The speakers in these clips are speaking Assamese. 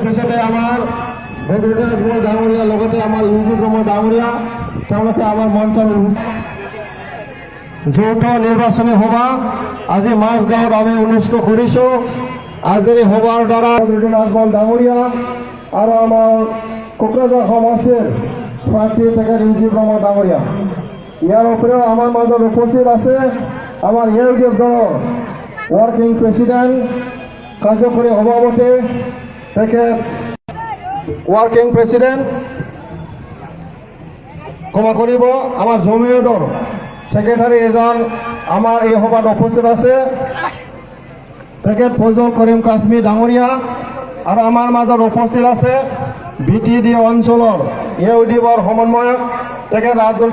পিছতে আমাৰ বদৰুদ্দিন আজমল ডাঙৰীয়া লগতে আমাৰ ইউজি ব্ৰহ্ম ডাঙৰীয়া তেওঁলোকে আমাৰ মঞ্চৰ যৌথ নিৰ্বাচনী সভা আজি মাজগাঁৱত আমি অনুষ্ঠিত কৰিছোঁ। আজিৰ এই সভাৰ দ্বাৰা বদৰুদ্দিন আজমল ডাঙৰীয়া আৰু আমাৰ কোকৰাঝাৰ সমষ্টিৰ প্ৰাৰ্থী তেখেত ইউজি ব্ৰহ্ম ডাঙৰীয়া। ইয়াৰ উপৰিও আমাৰ মাজত উপস্থিত আছে আমাৰ ইউডিএফ দলৰ ৱৰ্কিং প্ৰেচিডেণ্ট কাৰ্যকৰী সভাপতি তেখেত ৱৰ্কিং প্ৰেচিডেণ্ট ক্ষমা কৰিব আমাৰ জমিয়তৰ ছেক্ৰেটাৰী এজন আমাৰ এই সভাত উপস্থিত আছে তেখেত ফজল কৰিম কাশ্মীৰ ডাঙৰীয়া আৰু আমাৰ মাজত উপস্থিত আছে BTD অঞ্চলৰ ইউডিএফৰ সমন্বয়ক তেখেত আব্দুল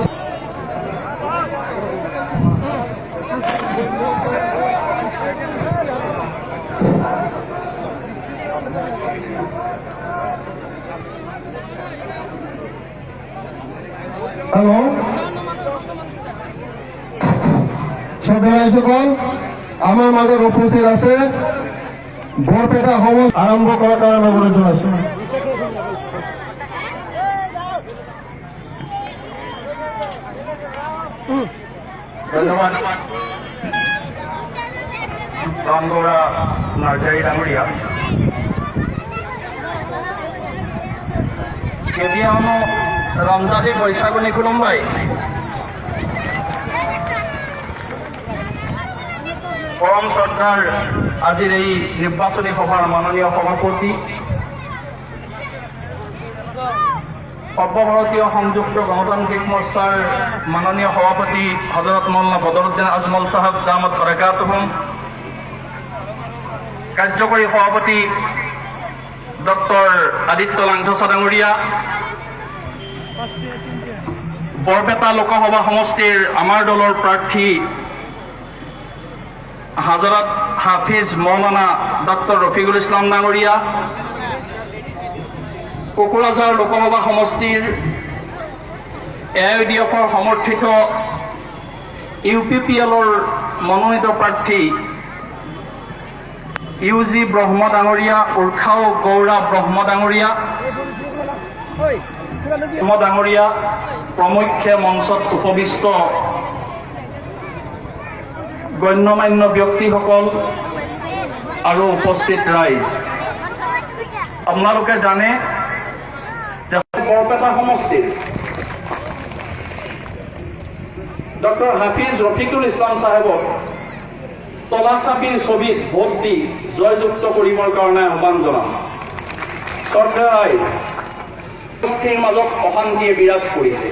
হেল্ল' শ্ৰদ্ধাসকল আমাৰ মাজত উপস্থিত আছে বৰপেটা সমষ্টি আৰম্ভ কৰাৰ কাৰণে অনুৰোধ জনাইছোঁ। ধন্যবাদ ৰামগৌড়া নাৰ্জাৰি ডাঙৰিয়া কেতিয়ানো ৰমজানী বৈশাগুনি খুলুমবাই পৰম শ্ৰদ্ধাৰ আজিৰ এই নিৰ্বাচনী সভাৰ মাননীয় সভাপতি সৰ্বভাৰতীয় সংযুক্ত গণতান্ত্ৰিক মৰ্চাৰ মাননীয় সভাপতি হজৰত মৌলানা বদৰুদ্দিন আজমল সাহেব দামত বাৰাকাতুহুম, কাৰ্যকৰী সভাপতি ডক্টৰ আদিত্য লাংথচা ডাঙৰীয়া, বৰপেটা লোকসভা সমষ্টিৰ আমাৰ দলৰ প্ৰাৰ্থী হজৰত হাফিজ মৌলানা ডক্টৰ ৰফিকুল ইছলাম ডাঙৰীয়া, কোকৰাঝাৰ লোকসভা সমষ্টিৰ AIUDFৰ সমৰ্থিত UPPLৰ মনোনীত প্ৰাৰ্থী ইউজি ব্ৰহ্ম ডাঙৰীয়া, উৰ্খাও গৌৰা ব্ৰহ্ম ডাঙৰীয়া প্ৰমুখ্যে মঞ্চত উপবিষ্ট গণ্যমান্য ব্যক্তিসকল আৰু উপস্থিত ৰাইজ, আপোনালোকে জানে যে বৰপেটা সমষ্টিৰ ডক্টৰ হাফিজ ৰফিকুল ইছলাম চাহেবক তলাচাপীৰ ছবিত ভোট দি জয়যুক্ত কৰিবৰ কাৰণে আহ্বান জনাম। শ্ৰদ্ধেয় ৰাইজ, সমষ্টিৰ মাজত অশান্তিয়ে বিৰাজ কৰিছে।